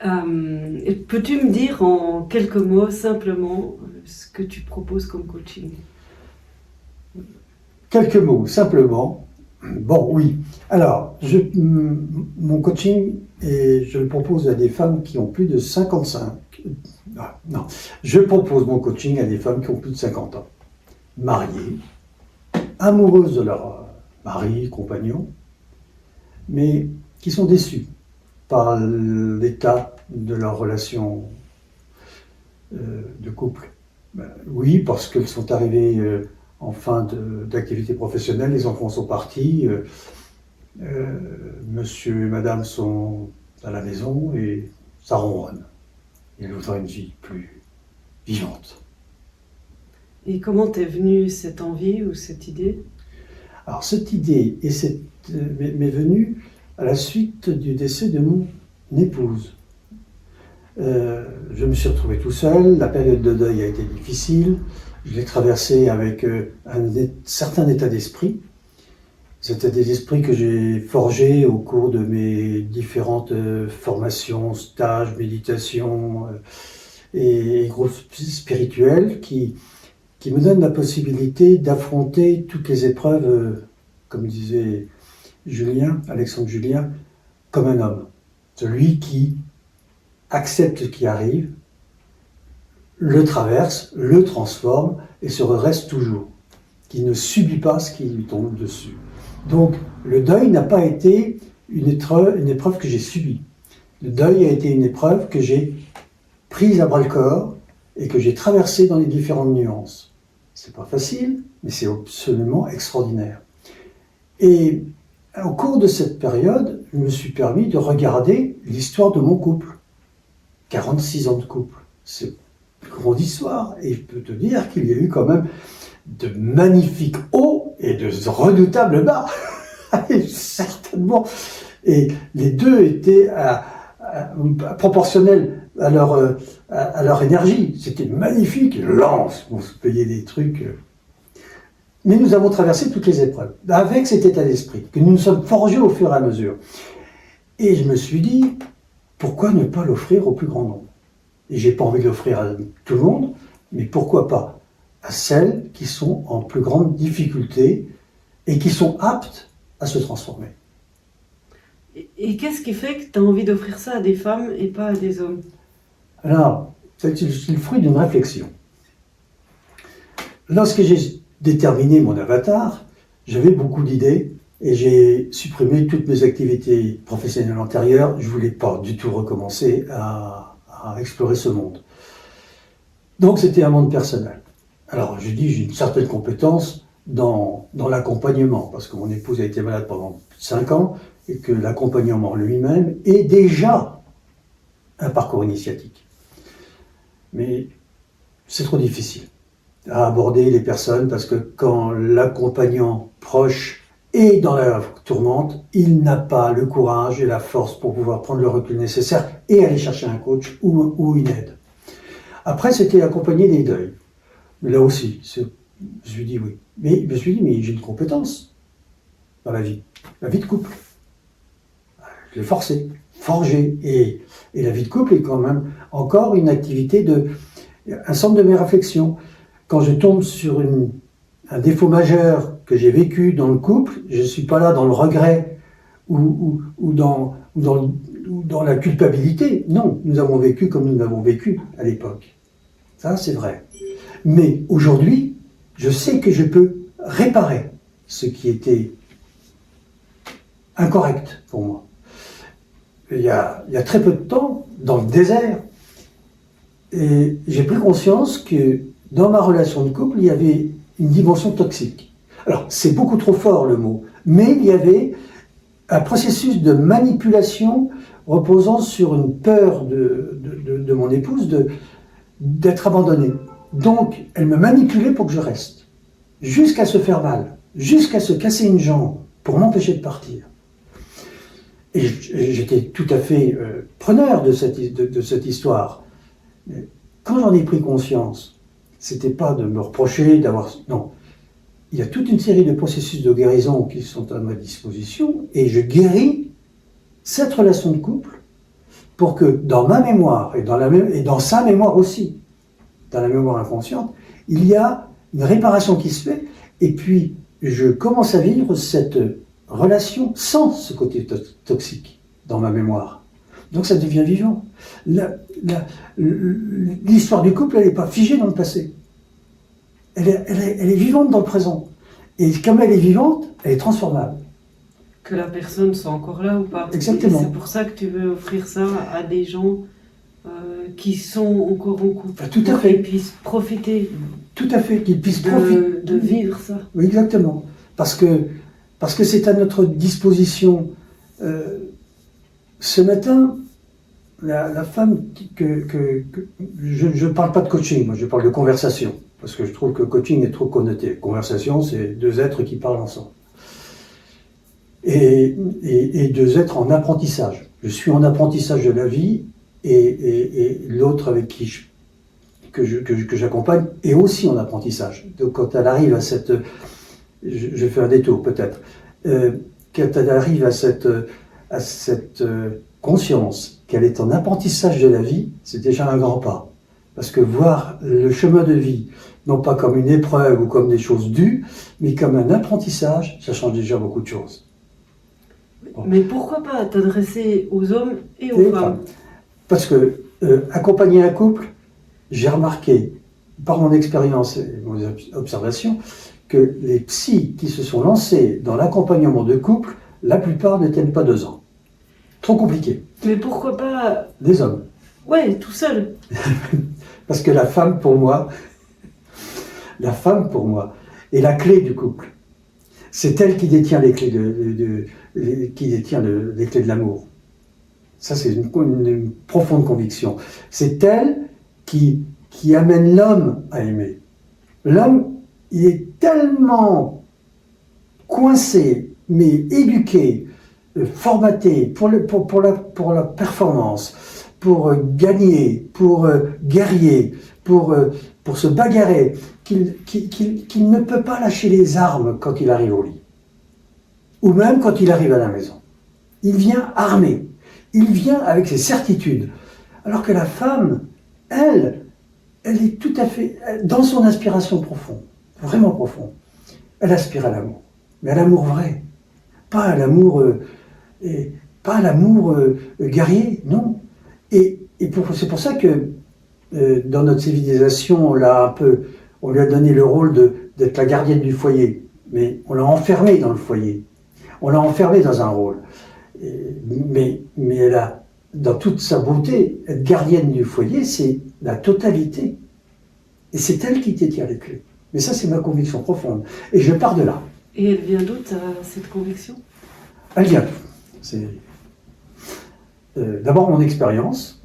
Peux-tu me dire en quelques mots simplement ce que tu proposes comme coaching? Quelques mots, simplement. Bon, oui. Alors, mon coaching, je le propose à des femmes qui ont plus de 55. Non, je propose mon coaching à des femmes qui ont plus de 50 ans, mariées, amoureuses de leur mari, compagnon, mais qui sont déçues par l'état de leur relation de couple. Oui, parce qu'elles sont arrivées en fin d'activité professionnelle, les enfants sont partis, monsieur et madame sont à la maison et ça ronronne. Il voudrait une vie plus vivante. Et comment t'es venue cette envie ou cette idée? Alors cette idée m'est venue à la suite du décès de mon épouse. Je me suis retrouvé tout seul, la période de deuil a été difficile, je l'ai traversée avec un certain état d'esprit. Cet état d'esprit que j'ai forgé au cours de mes différentes formations, stages, méditations et groupes spirituels qui me donnent la possibilité d'affronter toutes les épreuves, comme disait Alexandre Julien, comme un homme. Celui qui accepte ce qui arrive, le traverse, le transforme et se redresse toujours, qui ne subit pas ce qui lui tombe dessus. Donc le deuil n'a pas été une épreuve que j'ai subie. Le deuil a été une épreuve que j'ai prise à bras-le-corps et que j'ai traversée dans les différentes nuances. C'est pas facile, mais c'est absolument extraordinaire. Et au cours de cette période, je me suis permis de regarder l'histoire de mon couple. 46 ans de couple, c'est une grande histoire. Et je peux te dire qu'il y a eu quand même de magnifiques hauts et de redoutables bas. Certainement. Et les deux étaient proportionnels à leur énergie. C'était magnifique, lance, on se payait des trucs. Mais nous avons traversé toutes les épreuves, avec cet état d'esprit, que nous nous sommes forgés au fur et à mesure. Et je me suis dit, pourquoi ne pas l'offrir au plus grand nombre? Et j'ai pas envie de l'offrir à tout le monde, mais pourquoi pas à celles qui sont en plus grande difficulté et qui sont aptes à se transformer. Et qu'est-ce qui fait que tu as envie d'offrir ça à des femmes et pas à des hommes? Alors, c'est le fruit d'une réflexion. Lorsque j'ai déterminé mon avatar, j'avais beaucoup d'idées et j'ai supprimé toutes mes activités professionnelles antérieures. Je ne voulais pas du tout recommencer à explorer ce monde. Donc c'était un monde personnel. Alors je dis, j'ai une certaine compétence dans l'accompagnement, parce que mon épouse a été malade pendant 5 ans et que l'accompagnement lui-même est déjà un parcours initiatique. Mais c'est trop difficile à aborder les personnes parce que quand l'accompagnant proche est dans la tourmente, il n'a pas le courage et la force pour pouvoir prendre le recul nécessaire et aller chercher un coach ou une aide. Après, c'était accompagner des deuils. Mais là aussi, je me suis dit oui. Mais je me suis dit, mais j'ai une compétence dans la vie de couple. Je l'ai forgé. Et la vie de couple est quand même encore une activité un centre de mes réflexions. Quand je tombe sur un défaut majeur que j'ai vécu dans le couple, je ne suis pas là dans le regret ou dans la culpabilité. Non, nous avons vécu comme nous l'avons vécu à l'époque. Ça, c'est vrai. Mais aujourd'hui, je sais que je peux réparer ce qui était incorrect pour moi. Il y a très peu de temps, dans le désert, et j'ai pris conscience que dans ma relation de couple, il y avait une dimension toxique. Alors, c'est beaucoup trop fort le mot, mais il y avait un processus de manipulation reposant sur une peur de mon épouse d'être abandonnée. Donc, elle me manipulait pour que je reste, jusqu'à se faire mal, jusqu'à se casser une jambe pour m'empêcher de partir. Et j'étais tout à fait preneur de cette histoire. Mais quand j'en ai pris conscience, c'était pas de me reprocher d'avoir... Non, il y a toute une série de processus de guérison qui sont à ma disposition et je guéris cette relation de couple pour que dans ma mémoire, et dans sa mémoire aussi, dans la mémoire inconsciente, il y a une réparation qui se fait, et puis je commence à vivre cette relation sans ce côté toxique dans ma mémoire. Donc ça devient vivant. L'histoire du couple, elle n'est pas figée dans le passé. Elle est vivante dans le présent. Et comme elle est vivante, elle est transformable. Que la personne soit encore là ou pas. Exactement. Et c'est pour ça que tu veux offrir ça à des gens qui sont encore en couple. Tout à pour fait. qu'ils puissent profiter. Tout à fait, qu'ils puissent profiter. De vivre ça. Oui, exactement. Parce que c'est à notre disposition. Ce matin, la femme je ne parle pas de coaching, moi je parle de conversation. Parce que je trouve que coaching est trop connoté. Conversation, c'est deux êtres qui parlent ensemble. Et deux êtres en apprentissage. Je suis en apprentissage de la vie et l'autre avec qui que j'accompagne est aussi en apprentissage. Donc quand elle arrive à cette... Je fais un détour peut-être. Quand elle arrive à cette conscience qu'elle est en apprentissage de la vie, c'est déjà un grand pas. Parce que voir le chemin de vie, non pas comme une épreuve ou comme des choses dues, mais comme un apprentissage, ça change déjà beaucoup de choses. Bon. Mais pourquoi pas t'adresser aux hommes et aux femmes? Parce que accompagner un couple, j'ai remarqué, par mon expérience et mon observation, que les psys qui se sont lancés dans l'accompagnement de couple, la plupart ne tiennent pas 2 ans. Trop compliqué. Mais pourquoi pas... Des hommes. Ouais, tout seul. Parce que la femme pour moi est la clé du couple. C'est elle qui détient les clés les clés de l'amour. Ça, c'est une profonde conviction. C'est elle qui amène l'homme à aimer. L'homme, il est tellement coincé, mais éduqué, formaté pour la performance, pour gagner, pour guerrier, pour se bagarrer, qu'il ne peut pas lâcher les armes quand il arrive au lit. Ou même quand il arrive à la maison. Il vient armé. Il vient avec ses certitudes. Alors que la femme, elle est tout à fait dans son aspiration profonde, vraiment profonde. Elle aspire à l'amour, mais à l'amour vrai. Pas à l'amour guerrier, non. Et c'est pour ça que dans notre civilisation, on lui a donné le rôle d'être la gardienne du foyer. Mais on l'a enfermée dans le foyer. On l'a enfermée dans un rôle. Mais elle a, dans toute sa beauté, être gardienne du foyer, c'est la totalité. Et c'est elle qui détient les clés. Mais ça, c'est ma conviction profonde. Et je pars de là. Et elle vient d'où, cette conviction? Elle vient d'où? C'est d'abord mon expérience,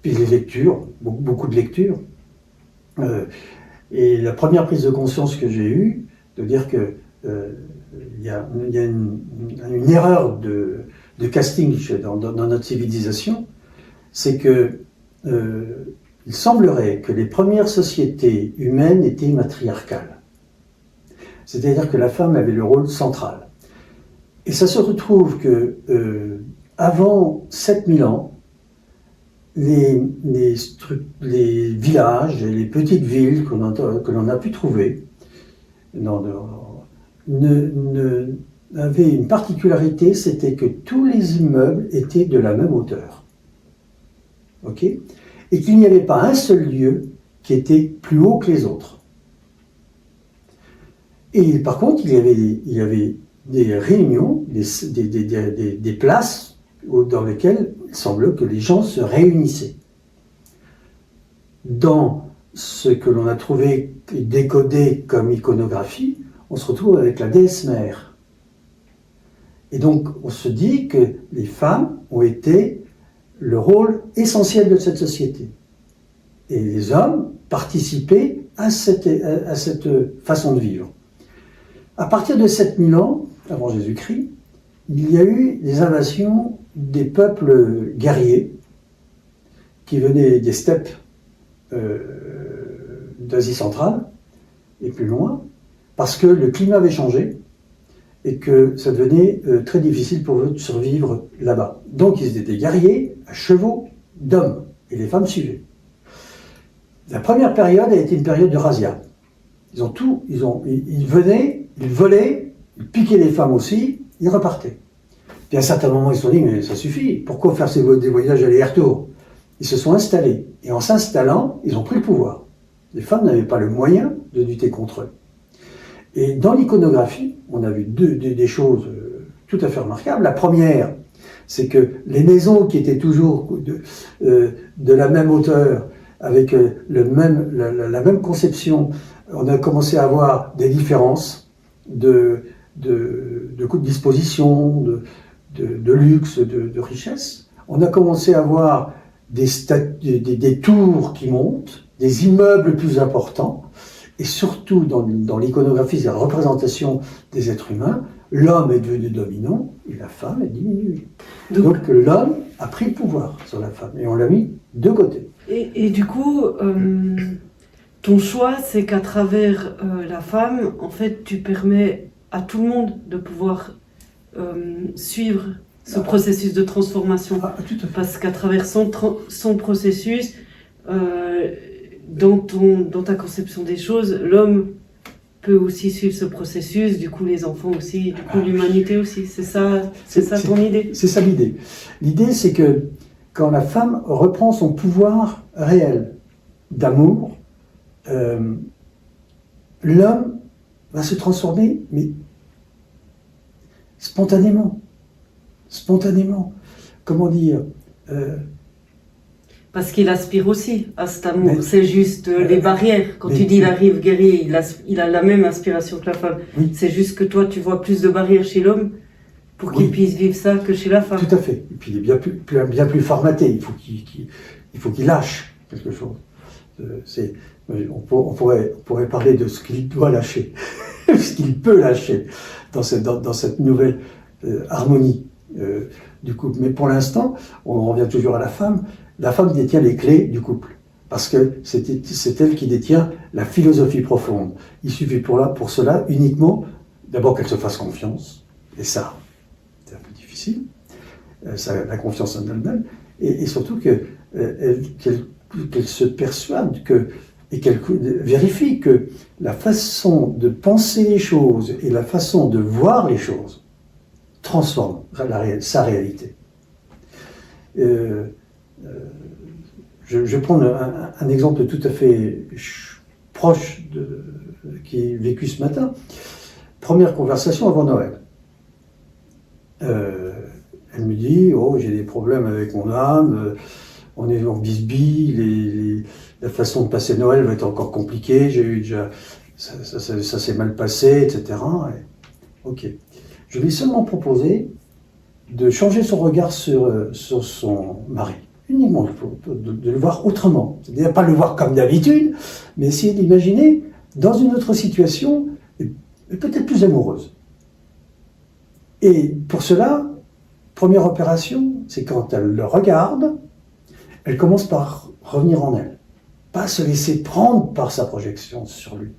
puis les lectures, beaucoup de lectures. Et la première prise de conscience que j'ai eue, de dire que il y a une erreur de casting dans notre civilisation, c'est que il semblerait que les premières sociétés humaines étaient matriarcales. C'est-à-dire que la femme avait le rôle central. Et ça se retrouve que avant 7000 ans, les villages et les petites villes que l'on a pu trouver avaient une particularité, c'était que tous les immeubles étaient de la même hauteur. Ok ? Et qu'il n'y avait pas un seul lieu qui était plus haut que les autres. Et par contre, il y avait des réunions, des places dans lesquelles il semble que les gens se réunissaient. Dans ce que l'on a trouvé décodé comme iconographie, on se retrouve avec la déesse mère. Et donc, on se dit que les femmes ont été le rôle essentiel de cette société. Et les hommes participaient à cette façon de vivre. À partir de 7000 ans, avant Jésus-Christ, il y a eu des invasions des peuples guerriers qui venaient des steppes d'Asie centrale et plus loin, parce que le climat avait changé et que ça devenait très difficile pour eux de survivre là-bas. Donc ils étaient des guerriers à chevaux d'hommes, et les femmes suivaient. La première période a été une période de razzia. Ils venaient, ils volaient, ils piquaient les femmes aussi, ils repartaient. Puis à un certain moment, ils se sont dit, mais ça suffit, pourquoi faire des voyages aller-retour? Ils se sont installés, et en s'installant, ils ont pris le pouvoir. Les femmes n'avaient pas le moyen de lutter contre eux. Et dans l'iconographie, on a vu des choses tout à fait remarquables. La première, c'est que les maisons qui étaient toujours de la même hauteur, avec la même conception, on a commencé à avoir des différences de coûts de disposition, de luxe, de richesse. On a commencé à avoir des tours qui montent, des immeubles plus importants, et surtout dans l'iconographie, c'est la représentation des êtres humains, l'homme est devenu dominant et la femme est diminuée. Donc l'homme a pris le pouvoir sur la femme et on l'a mis de côté. Et du coup, ton choix, c'est qu'à travers la femme, en fait, tu permets à tout le monde de pouvoir suivre ce processus de transformation. Ah, tout à fait. Parce qu'à travers son processus, dans ta conception des choses, l'homme peut aussi suivre ce processus, du coup les enfants aussi, du coup l'humanité aussi. C'est ça ton idée? C'est ça l'idée. L'idée, c'est que quand la femme reprend son pouvoir réel d'amour, l'homme va se transformer, mais spontanément. Spontanément. Comment dire Parce qu'il aspire aussi à cet amour. C'est juste les barrières. Quand tu dis il arrive guerrier, il a la même aspiration que la femme. Oui. C'est juste que toi, tu vois plus de barrières chez l'homme pour qu'il puisse vivre ça que chez la femme. Tout à fait. Et puis il est bien plus formaté. Il faut qu'il lâche quelque chose. On pourrait parler de ce qu'il doit lâcher, ce qu'il peut lâcher dans cette nouvelle harmonie du couple. Mais pour l'instant, on revient toujours à la femme. La femme détient les clés du couple, parce que c'est elle qui détient la philosophie profonde. Il suffit pour cela uniquement, d'abord qu'elle se fasse confiance, et ça, c'est un peu difficile, la confiance en elle-même, et surtout qu'elle se persuade et qu'elle vérifie que la façon de penser les choses et la façon de voir les choses transforme sa réalité. Je vais prendre un exemple tout à fait proche qui est vécu ce matin. Première conversation avant Noël. Elle me dit, j'ai des problèmes avec mon âme, on est en bisbille, la façon de passer Noël va être encore compliquée, ça s'est mal passé, etc. Ok. Je lui ai seulement proposé de changer son regard sur son mari. Uniquement de le voir autrement. C'est-à-dire pas le voir comme d'habitude, mais essayer d'imaginer dans une autre situation, et peut-être plus amoureuse. Et pour cela, première opération, c'est quand elle le regarde, elle commence par revenir en elle. Pas se laisser prendre par sa projection sur lui.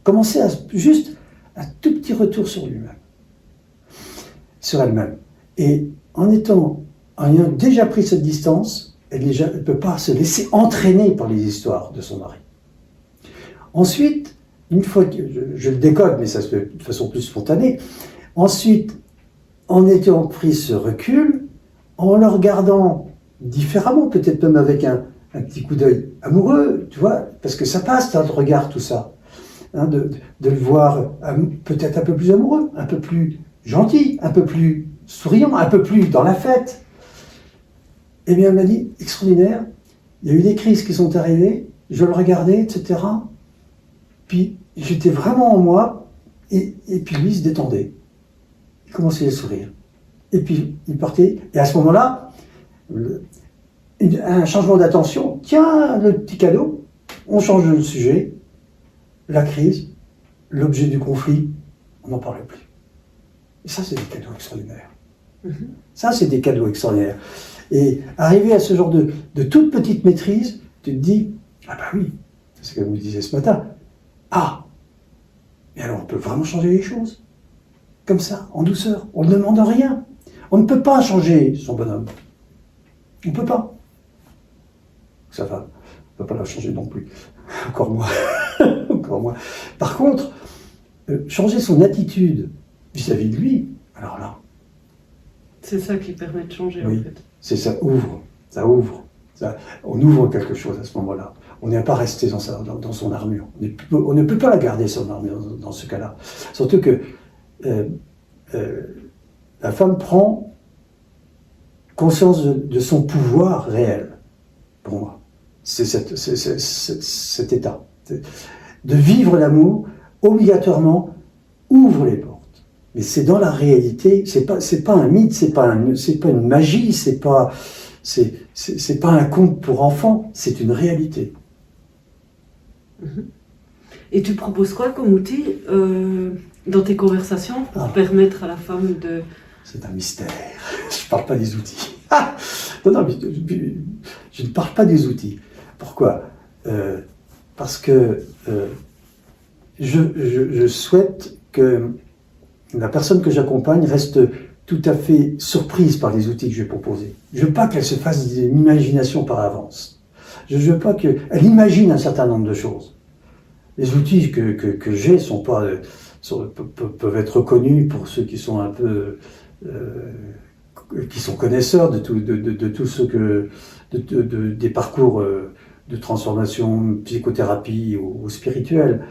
Commencer juste un tout petit retour sur lui-même. Sur elle-même. Et en ayant déjà pris cette distance, elle ne peut pas se laisser entraîner par les histoires de son mari. Ensuite, une fois que je le décode, mais ça se fait de façon plus spontanée, ensuite, en ayant pris ce recul, en le regardant différemment, peut-être même avec un petit coup d'œil amoureux, tu vois, parce que ça passe dans le regard tout ça, hein, de le voir peut-être un peu plus amoureux, un peu plus gentil, un peu plus souriant, un peu plus dans la fête. Eh bien, elle m'a dit, extraordinaire, il y a eu des crises qui sont arrivées, je le regardais, etc. Puis, j'étais vraiment en moi, et puis lui, il se détendait. Il commençait à sourire. Et puis, il partait, et à ce moment-là, un changement d'attention, tiens, le petit cadeau, on change de sujet, la crise, l'objet du conflit, on n'en parlait plus. Et ça, c'est des cadeaux extraordinaires. Ça, c'est des cadeaux extraordinaires. Et arriver à ce genre de toute petite maîtrise, tu te dis, ah bah oui, c'est ce qu'elle me disait ce matin, mais alors on peut vraiment changer les choses. comme ça, en douceur. On ne demande rien. On ne peut pas changer son bonhomme. On ne peut pas. Sa femme ne peut pas la changer non plus. Encore moins. Encore moins. Par contre, changer son attitude vis-à-vis de lui, alors là. C'est ça qui permet de changer, oui, en fait. C'est ça, ouvre. Ça ouvre. On ouvre quelque chose à ce moment-là. On n'est pas resté dans son armure. On ne peut pas la garder, son armure, dans ce cas-là. Surtout que la femme prend conscience de son pouvoir réel, pour moi. C'est cet état. De vivre l'amour, obligatoirement, ouvre les portes. Mais c'est dans la réalité, c'est pas un mythe, c'est pas une magie, c'est pas un conte pour enfants, c'est une réalité. Et tu proposes quoi comme outil dans tes conversations pour permettre à la femme de... C'est un mystère. Je ne parle pas des outils. Non, mais je ne parle pas des outils. Pourquoi ? Parce que je souhaite que la personne que j'accompagne reste tout à fait surprise par les outils que je vais proposer. Je ne veux pas qu'elle se fasse une imagination par avance. Je ne veux pas qu'elle imagine un certain nombre de choses. Les outils que j'ai peuvent être connus pour ceux qui sont un peu... qui sont connaisseurs de tout ce que... des parcours de transformation, psychothérapie ou spirituelle.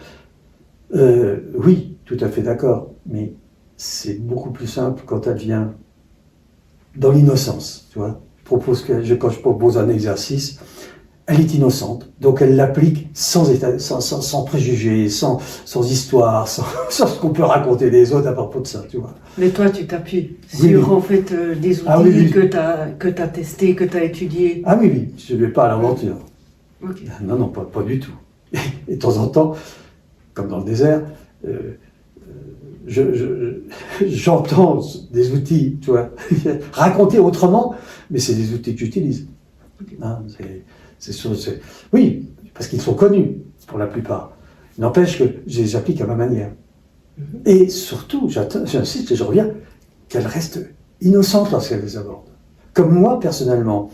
Oui, tout à fait d'accord, mais c'est beaucoup plus simple quand elle vient dans l'innocence, tu vois. Quand je propose un exercice, elle est innocente, donc elle l'applique sans préjugés, sans histoire, sans ce qu'on peut raconter des autres à propos de ça, tu vois. Mais toi, tu t'appuies sur en fait des outils que tu as testés, que tu as étudiés. Ah oui, je ne vais pas à l'aventure. Okay. Non, pas du tout. Et de temps en temps, comme dans le désert, j'entends des outils, tu vois, raconter autrement, mais c'est des outils que j'utilise. Okay. Hein, oui, parce qu'ils sont connus pour la plupart. Il n'empêche que je les applique à ma manière. Et surtout, j'insiste et je reviens, qu'elle reste innocente lorsqu'elle les aborde. Comme moi, personnellement,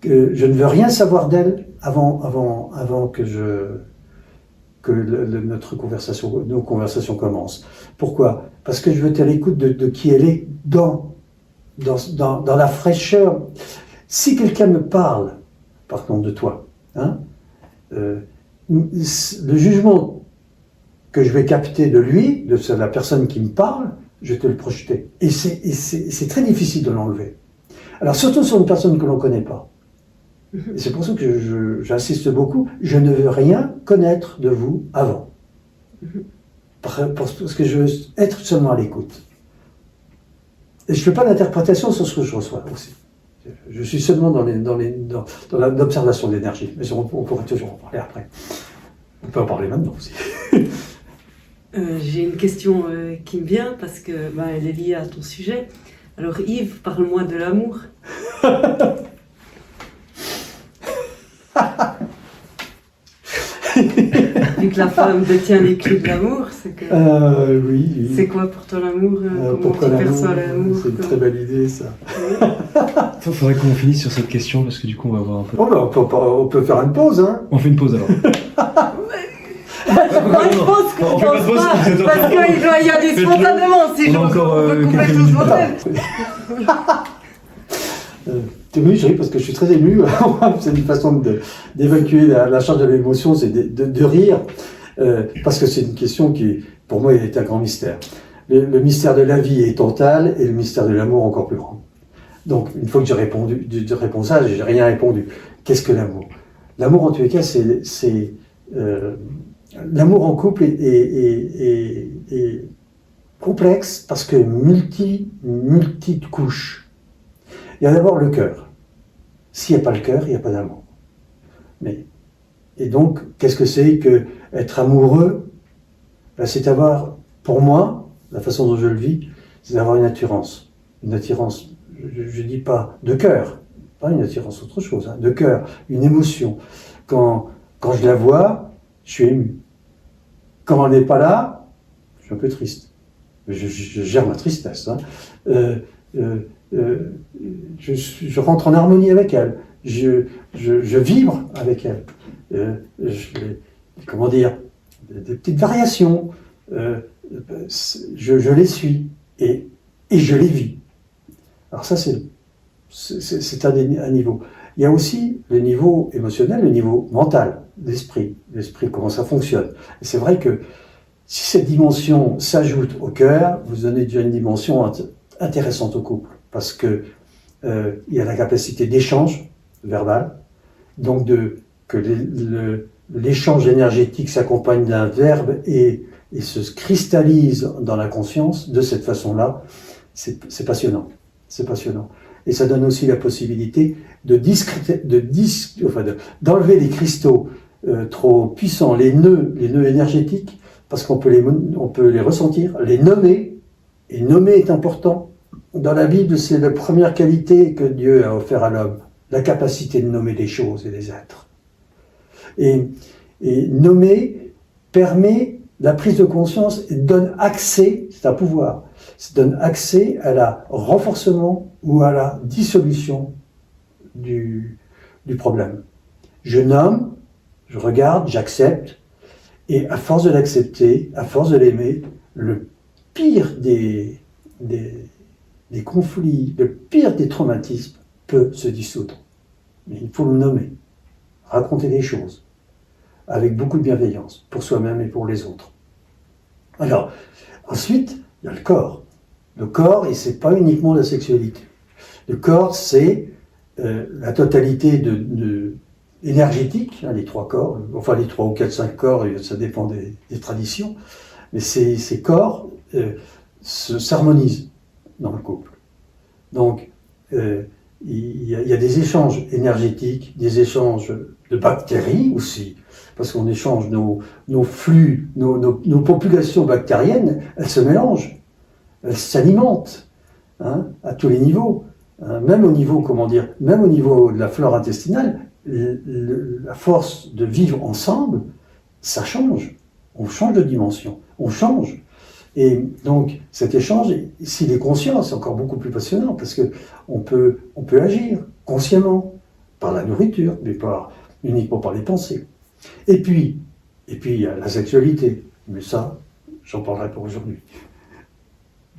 je ne veux rien savoir d'elle avant que nos conversations commencent. Pourquoi ? Parce que je veux être à l'écoute de qui elle est dans la fraîcheur. Si quelqu'un me parle, par contre de toi, hein, le jugement que je vais capter de lui, de la personne qui me parle, je vais te le projeter. Et c'est très difficile de l'enlever. Alors surtout sur une personne que l'on ne connaît pas. Et c'est pour ça que j'insiste beaucoup, je ne veux rien connaître de vous avant. Parce que je veux être seulement à l'écoute. Et je ne fais pas d'interprétation sur ce que je reçois aussi. Je suis seulement dans l'observation de l'énergie. Mais on pourrait toujours en parler après. On peut en parler maintenant aussi. J'ai une question qui me vient parce que elle est liée à ton sujet. Alors Yves, parle-moi de l'amour. Vu que la femme détient les clés de l'amour, c'est que... Oui. C'est quoi pour toi l'amour ? Comment tu perçois l'amour ? C'est une très belle idée, ça. Il faudrait qu'on finisse sur cette question, parce que du coup, on va avoir un peu... On peut faire une pause, hein. On fait une pause, alors. On fait pas de pause, parce qu'il doit y aller spontanément, si je veux couper tout ce bordel. Oui, je ris parce que je suis très ému. C'est une façon d'évacuer la charge de l'émotion, c'est de rire, parce que c'est une question qui, pour moi, est un grand mystère. Le mystère de la vie est total et le mystère de l'amour encore plus grand. Donc, une fois que j'ai répondu ça, j'ai rien répondu. Qu'est-ce que l'amour ? L'amour, en tous les cas, c'est l'amour en couple est complexe parce que multi-couches. Il y a d'abord le cœur. S'il n'y a pas le cœur, il n'y a pas d'amour. Et donc, qu'est-ce que c'est que être amoureux ? C'est avoir, pour moi, la façon dont je le vis, c'est d'avoir une attirance. Une attirance, je ne dis pas de cœur, pas une attirance autre chose, hein, de cœur, une émotion. Quand je la vois, je suis ému. Quand elle n'est pas là, je suis un peu triste. je gère ma tristesse, hein. Je rentre en harmonie avec elle, je vibre avec elle, comment dire, des petites variations, je les suis et je les vis. Alors ça, c'est un niveau. Il y a aussi le niveau émotionnel, le niveau mental, l'esprit, comment ça fonctionne. Et c'est vrai que si cette dimension s'ajoute au cœur, vous donnez déjà une dimension intéressante au couple, parce que il y a la capacité d'échange verbal, donc que l'échange énergétique s'accompagne d'un verbe et se cristallise dans la conscience de cette façon-là. C'est passionnant, c'est passionnant. Et ça donne aussi la possibilité d'enlever les cristaux trop puissants, les nœuds énergétiques, parce qu'on peut les ressentir, les nommer, et nommer est important. Dans la Bible, c'est la première qualité que Dieu a offert à l'homme, la capacité de nommer les choses et les êtres. Et nommer permet la prise de conscience et donne accès, c'est un pouvoir, ça donne accès à la renforcement ou à la dissolution du problème. Je nomme, je regarde, j'accepte, et à force de l'accepter, à force de l'aimer, le pire des conflits, le pire des traumatismes peut se dissoudre. Mais il faut le nommer, raconter des choses, avec beaucoup de bienveillance, pour soi-même et pour les autres. Alors, ensuite, il y a le corps. Le corps, et c'est pas uniquement la sexualité. Le corps, c'est la totalité énergétique, hein, les 3 corps, enfin les 3 ou 4, 5 corps, ça dépend des traditions, mais ces corps s'harmonisent dans le couple. Donc, il y a des échanges énergétiques, des échanges de bactéries aussi, parce qu'on échange nos flux, nos populations bactériennes, elles se mélangent, elles s'alimentent, hein, à tous les niveaux. Même au niveau, même au niveau de la flore intestinale, la force de vivre ensemble, ça change. On change de dimension, on change. Et donc, cet échange, s'il est conscient, c'est encore beaucoup plus passionnant, parce que on peut agir consciemment, par la nourriture, mais pas uniquement par les pensées. Et puis, il y a la sexualité. Mais ça, j'en parlerai pas aujourd'hui.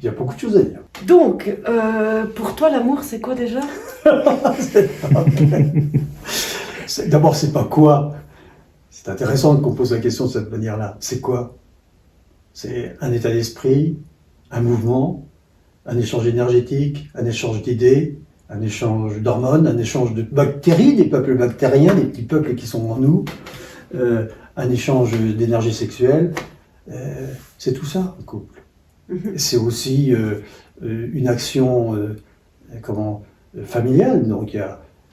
Il y a beaucoup de choses à dire. Donc, pour toi, l'amour, c'est quoi déjà? D'abord, c'est pas quoi. C'est intéressant qu'on pose la question de cette manière-là. C'est quoi? C'est un état d'esprit, un mouvement, un échange énergétique, un échange d'idées, un échange d'hormones, un échange de bactéries, des peuples bactériens, des petits peuples qui sont en nous, un échange d'énergie sexuelle. C'est tout ça, le couple. C'est aussi une action familiale. Donc,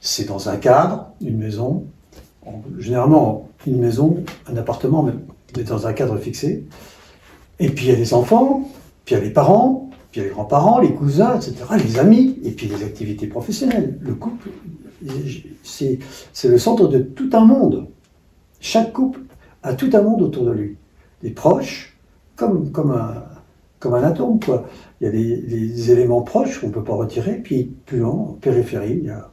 c'est dans un cadre, une maison, généralement une maison, un appartement, mais dans un cadre fixé. Et puis il y a les enfants, puis il y a les parents, puis il y a les grands-parents, les cousins, etc., les amis, et puis les activités professionnelles. Le couple, c'est le centre de tout un monde. Chaque couple a tout un monde autour de lui. Des proches, comme un atome, quoi. Il y a des éléments proches qu'on ne peut pas retirer, puis plus loin, en périphérie, il y a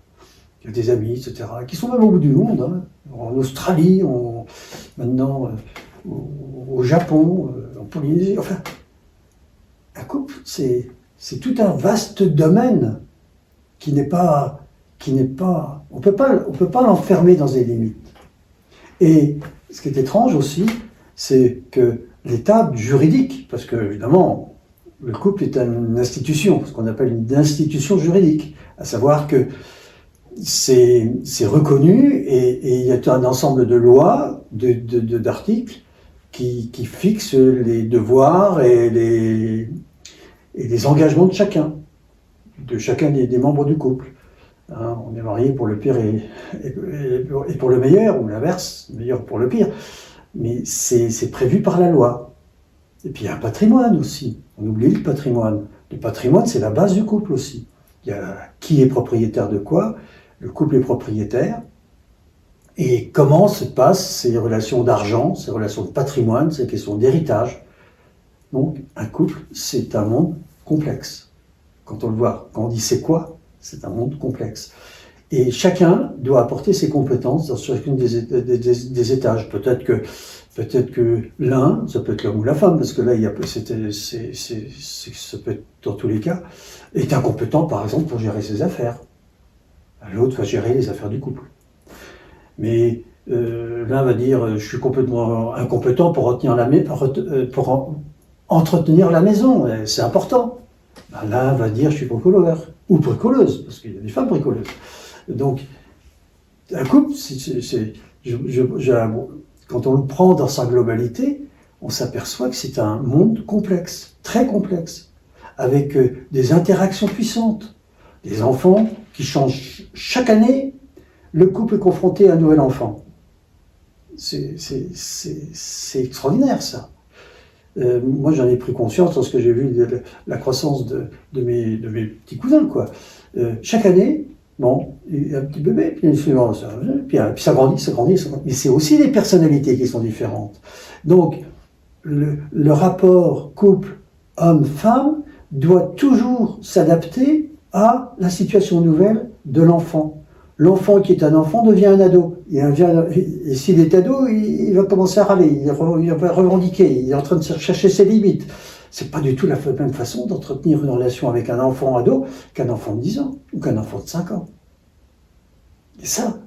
des amis, etc., qui sont même au bout du monde, hein. En Australie, maintenant au Japon, en Polynésie, enfin, un couple, c'est tout un vaste domaine qui n'est pas, on peut pas l'enfermer dans des limites. Et ce qui est étrange aussi, c'est que l'état juridique, parce que évidemment, le couple est une institution, ce qu'on appelle une institution juridique, à savoir que c'est reconnu et il y a un ensemble de lois, d'articles qui fixent les devoirs et les engagements de chacun des membres du couple. Hein, on est marié pour le pire et pour le meilleur, ou l'inverse, meilleur pour le pire. Mais c'est prévu par la loi. Et puis il y a un patrimoine aussi. On oublie le patrimoine. Le patrimoine, c'est la base du couple aussi. Il y a qui est propriétaire de quoi. Le couple est propriétaire. Et comment se passent ces relations d'argent, ces relations de patrimoine, ces questions d'héritage. Donc, un couple, c'est un monde complexe. Quand on le voit, quand on dit c'est quoi, c'est un monde complexe. Et chacun doit apporter ses compétences dans chacune des étages. Peut-être que l'un, ça peut être l'homme ou la femme, parce que là, ça peut être dans tous les cas, est incompétent, par exemple, pour gérer ses affaires. L'autre va gérer les affaires du couple. Mais l'un va dire, je suis complètement incompétent pour entretenir la maison, c'est important. Ben, l'un va dire, je suis bricoleur, ou bricoleuse, parce qu'il y a des femmes bricoleuses. Donc, un couple, quand on le prend dans sa globalité, on s'aperçoit que c'est un monde complexe, très complexe, avec des interactions puissantes, des enfants qui changent chaque année. Le couple est confronté à un nouvel enfant. C'est extraordinaire, ça. Moi, j'en ai pris conscience lorsque j'ai vu la croissance de mes petits cousins, quoi. Chaque année, bon, il y a un petit bébé, puis il y a une suivante, puis ça grandit. Mais c'est aussi les personnalités qui sont différentes. Donc, le rapport couple, homme-femme, doit toujours s'adapter à la situation nouvelle de l'enfant. L'enfant qui est un enfant devient un ado. Et s'il est ado, il va commencer à râler, il va revendiquer, il est en train de chercher ses limites. C'est pas du tout la même façon d'entretenir une relation avec un enfant ado qu'un enfant de 10 ans ou qu'un enfant de 5 ans. Et ça,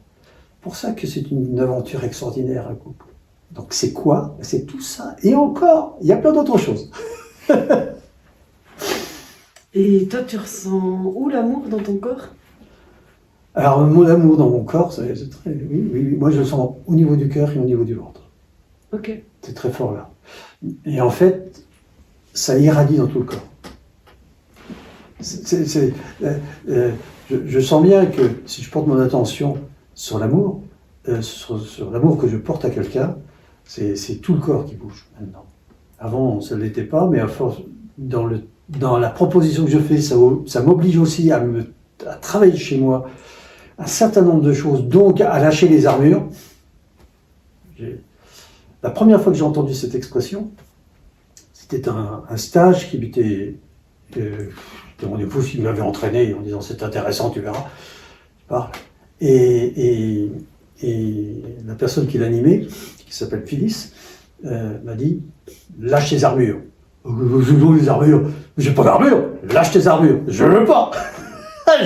pour ça que c'est une aventure extraordinaire, un couple. Donc c'est quoi? C'est tout ça. Et encore, il y a plein d'autres choses. Et toi, tu ressens où l'amour dans ton corps? Alors, mon amour dans mon corps, c'est très... Oui. Moi, je le sens au niveau du cœur et au niveau du ventre. Ok. C'est très fort, là. Et en fait, ça irradie dans tout le corps. Je sens bien que si je porte mon attention sur l'amour, sur l'amour que je porte à quelqu'un, c'est tout le corps qui bouge maintenant. Avant, ça ne l'était pas, mais à force, dans la proposition que je fais, ça m'oblige aussi à travailler chez moi un certain nombre de choses, donc à lâcher les armures. La première fois que j'ai entendu cette expression, c'était un stage qui m'était... mon épouse qui m'avait entraîné en disant c'est intéressant, tu verras. Je parle. Et la personne qui l'animait, qui s'appelle Phyllis, m'a dit lâche tes armures. Les armures, j'ai pas d'armure, lâche tes armures. Je veux pas.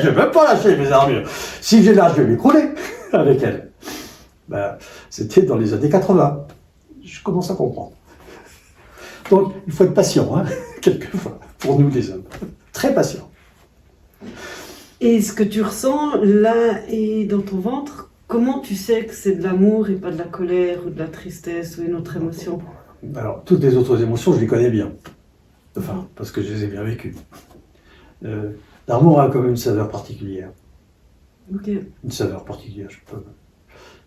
Je veux pas lâcher mes armures. Si je les lâche, je vais m'écrouler avec elle. Ben, c'était dans les années 80. Je commence à comprendre. Donc, il faut être patient, hein, quelquefois, pour nous les hommes. Très patient. Et ce que tu ressens là et dans ton ventre, comment tu sais que c'est de l'amour et pas de la colère ou de la tristesse ou une autre émotion? Alors, toutes les autres émotions, je les connais bien. Enfin, parce que je les ai bien vécues. L'amour a quand même une saveur particulière. Ok. Une saveur particulière, je peux.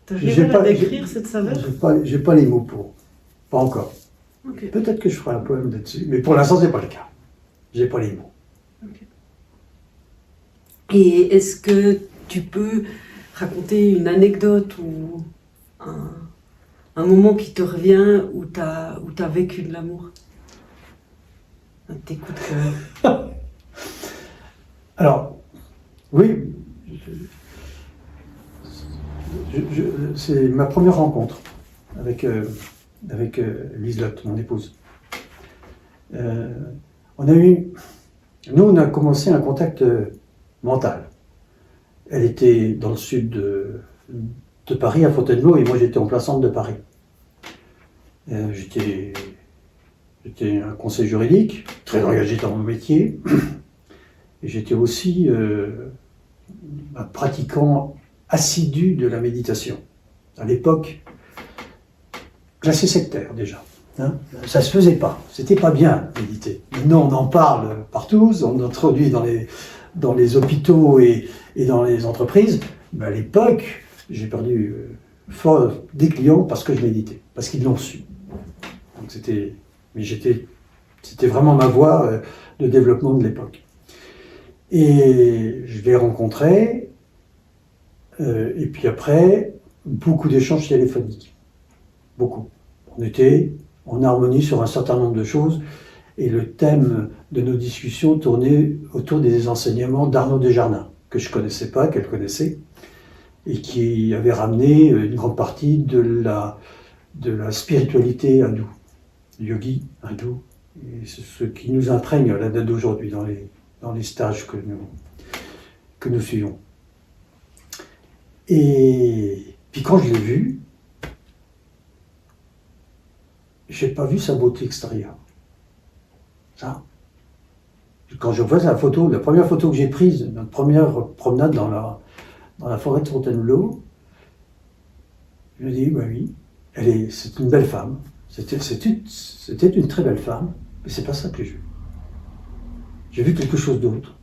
T'arrives à décrire cette saveur? J'ai pas les mots pour. Pas encore. Okay. Peut-être que je ferai un poème là-dessus, mais pour l'instant, c'est pas le cas. J'ai pas les mots. Okay. Et est-ce que tu peux raconter une anecdote ou un moment qui te revient où t'as vécu de l'amour? Un de tes coups de cœur. Alors, oui, c'est ma première rencontre avec Liselotte, mon épouse. On a commencé un contact mental. Elle était dans le sud de Paris, à Fontainebleau, et moi j'étais en plein centre de Paris. J'étais un conseiller juridique, très engagé dans mon métier. Et j'étais aussi un pratiquant assidu de la méditation. À l'époque, classé sectaire déjà. Hein, ça se faisait pas. C'était pas bien méditer. Maintenant, on en parle partout. On introduit dans les hôpitaux et dans les entreprises. Mais à l'époque, j'ai perdu fort des clients parce que je méditais, parce qu'ils l'ont su. Donc c'était vraiment ma voie de développement de l'époque. Et je l'ai rencontré, et puis après, beaucoup d'échanges téléphoniques. Beaucoup. On était en harmonie sur un certain nombre de choses, Et le thème de nos discussions tournait autour des enseignements d'Arnaud Desjardins, que je ne connaissais pas, qu'elle connaissait, et qui avait ramené une grande partie de la spiritualité hindoue, yogi, hindou. Et c'est ce qui nous imprègne à la date d'aujourd'hui dans les stages que nous suivons. Et puis quand je l'ai vu, j'ai pas vu sa beauté extérieure. Ça. Quand je vois la photo, la première photo que j'ai prise, notre première promenade dans la forêt de Fontainebleau, je me dis, bah oui, c'est une belle femme. C'était une très belle femme, mais c'est pas ça que j'ai vu. J'ai vu quelque chose d'autre.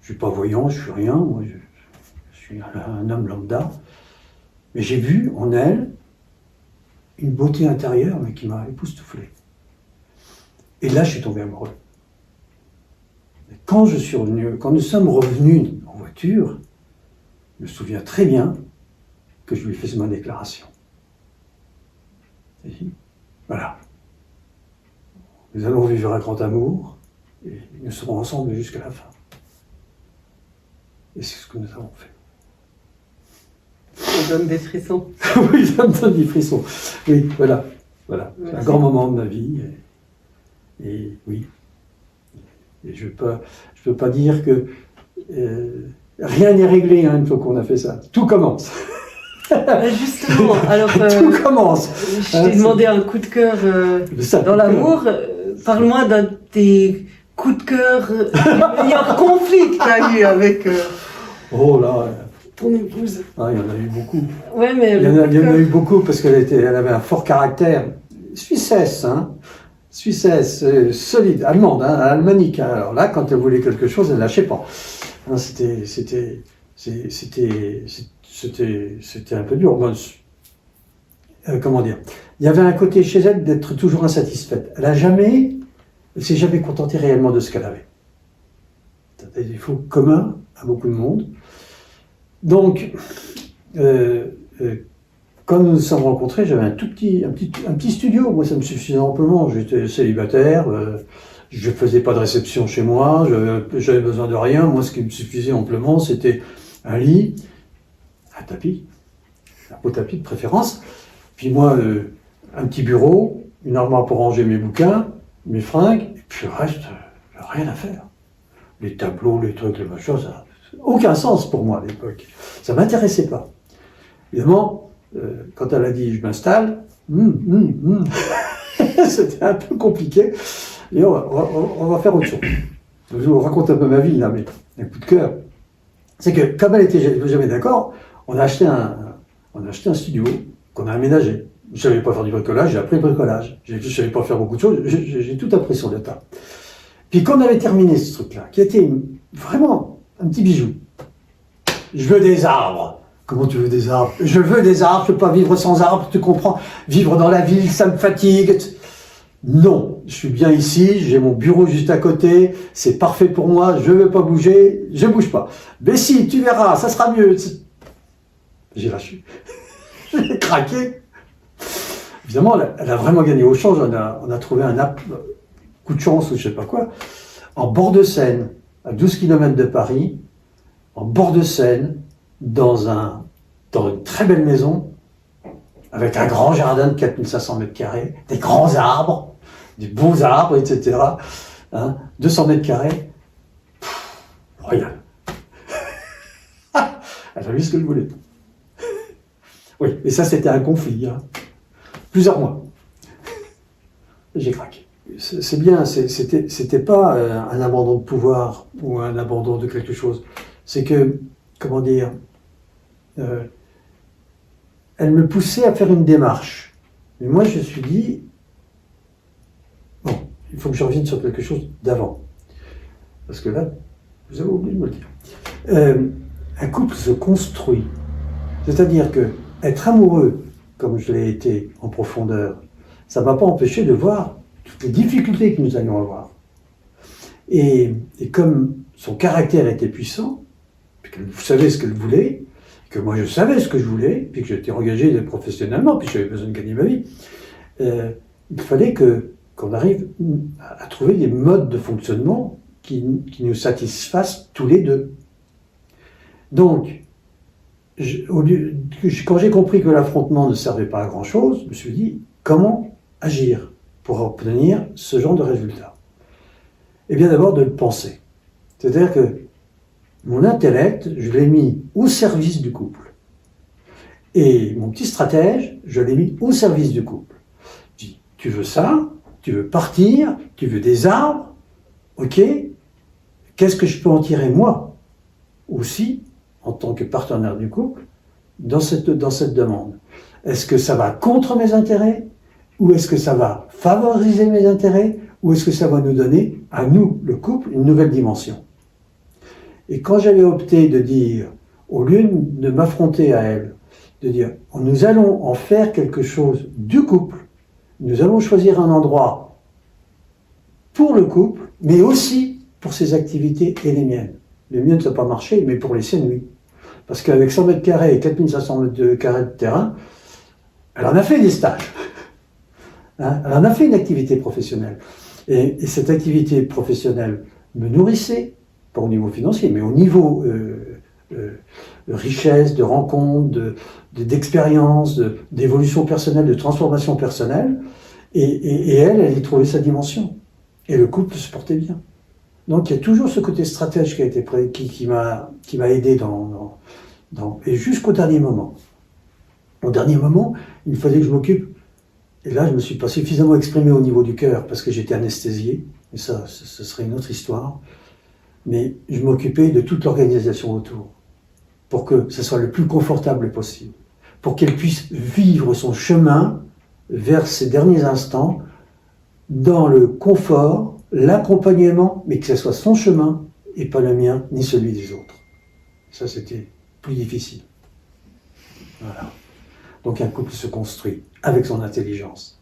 Je suis pas voyant, je suis rien, moi je suis un homme lambda, mais j'ai vu en elle une beauté intérieure, mais qui m'a époustouflé. Et là, je suis tombé amoureux. Et quand nous sommes revenus en voiture, je me souviens très bien que je lui ai fait ma déclaration. Et voilà. Nous allons vivre un grand amour, et nous serons ensemble jusqu'à la fin. Et c'est ce que nous avons fait. Ça donne des frissons. Oui, ça me donne des frissons. Oui, voilà. C'est un grand moment de ma vie. Et oui. Et je peux pas dire que rien n'est réglé une fois qu'on a fait ça. Tout commence. Justement, alors tout commence. Je t'ai demandé un coup de cœur dans l'amour. Parle-moi d'un de tes coups de cœur, du meilleur conflit que tu as eu avec oh là, ton épouse. Ah, il y en a eu beaucoup. Ouais, mais il y en a eu beaucoup parce qu'elle avait un fort caractère. Suissesse, solide, allemande, almanique. Alors là, quand elle voulait quelque chose, elle ne lâchait pas. C'était un peu dur. Bon, comment dire? Il y avait un côté chez elle d'être toujours insatisfaite. Elle s'est jamais contentée réellement de ce qu'elle avait. C'est un défaut commun à beaucoup de monde. Donc, quand nous nous sommes rencontrés, j'avais un petit studio. Moi, ça me suffisait amplement. J'étais célibataire, je ne faisais pas de réception chez moi, j'avais besoin de rien. Moi, ce qui me suffisait amplement, c'était un lit, un tapis, un beau tapis de préférence. Puis moi, un petit bureau, une armoire pour ranger mes bouquins, mes fringues, et puis le reste, rien à faire. Les tableaux, les trucs, les machins, ça n'a aucun sens pour moi à l'époque. Ça ne m'intéressait pas. Évidemment, quand elle a dit je m'installe, c'était un peu compliqué. Et on va faire autre chose. Je vous raconte un peu ma vie, là, mais un coup de cœur. C'est que, comme elle était jamais d'accord, on a acheté un studio qu'on a aménagé. Je ne savais pas faire du bricolage, j'ai appris le bricolage. Je ne savais pas faire beaucoup de choses, j'ai tout appris sur le tas. Puis quand on avait terminé ce truc-là, qui était vraiment un petit bijou, je veux des arbres. Comment tu veux des arbres? Je veux des arbres, je ne peux pas vivre sans arbres, tu comprends? Vivre dans la ville, ça me fatigue. Non, je suis bien ici, j'ai mon bureau juste à côté, c'est parfait pour moi, je ne veux pas bouger, je ne bouge pas. Mais si, tu verras, ça sera mieux. J'ai lâché. J'ai craqué. Évidemment, elle a vraiment gagné au change, on a trouvé un coup de chance ou je ne sais pas quoi, en bord de Seine, à 12 km de Paris, en bord de Seine, dans une très belle maison, avec un grand jardin de 4500 mètres carrés, des grands arbres, des beaux arbres, etc. 200 mètres carrés. Royal. Elle a vu ce que je voulais. Oui, et ça c'était un conflit. Plusieurs mois. J'ai craqué. C'est bien, c'était pas un abandon de pouvoir ou un abandon de quelque chose. C'est que, comment dire, elle me poussait à faire une démarche. Mais moi, je me suis dit, bon, il faut que je revienne sur quelque chose d'avant. Parce que là, vous avez oublié de me le dire. Un couple se construit. C'est-à-dire que être amoureux, comme je l'ai été en profondeur, ça ne m'a pas empêché de voir toutes les difficultés que nous allions avoir. Et comme son caractère était puissant, puis qu'elle savait ce qu'elle voulait, que moi je savais ce que je voulais, puis que j'étais engagé professionnellement, puis j'avais besoin de gagner ma vie, il fallait que qu'on arrive à trouver des modes de fonctionnement qui nous satisfassent tous les deux. Donc, quand j'ai compris que l'affrontement ne servait pas à grand-chose, je me suis dit, comment agir pour obtenir ce genre de résultat? Eh bien d'abord de le penser. C'est-à-dire que mon intellect, je l'ai mis au service du couple. Et mon petit stratège, je l'ai mis au service du couple. Je dis, tu veux ça, tu veux partir, tu veux des arbres, ok, qu'est-ce que je peux en tirer moi aussi, en tant que partenaire du couple, dans cette demande? Est-ce que ça va contre mes intérêts? Ou est-ce que ça va favoriser mes intérêts? Ou est-ce que ça va nous donner, à nous, le couple, une nouvelle dimension? Et quand j'avais opté de dire, au lieu de m'affronter à elle, de dire, nous allons en faire quelque chose du couple, nous allons choisir un endroit pour le couple, mais aussi pour ses activités et les miennes. Les miennes, ça n'a pas marché, mais pour les siennes, oui. Parce qu'avec 100 mètres carrés et 4500 mètres carrés de terrain, elle en a fait des stages. Hein, elle en a fait une activité professionnelle. Et cette activité professionnelle me nourrissait, pas au niveau financier, mais au niveau richesse, de rencontres, d'expérience, d'évolution personnelle, de transformation personnelle. Et elle y trouvait sa dimension. Et le couple se portait bien. Donc il y a toujours ce côté stratège qui a été qui m'a aidé et jusqu'au dernier moment. Au dernier moment, il fallait que je m'occupe. Et là, je me suis pas suffisamment exprimé au niveau du cœur parce que j'étais anesthésié. Et ça, ce serait une autre histoire. Mais je m'occupais de toute l'organisation autour pour que ce soit le plus confortable possible. Pour qu'elle puisse vivre son chemin vers ses derniers instants dans le confort, l'accompagnement, mais que ce soit son chemin et pas le mien ni celui des autres. Ça, c'était plus difficile. Voilà. Donc un couple se construit avec son intelligence.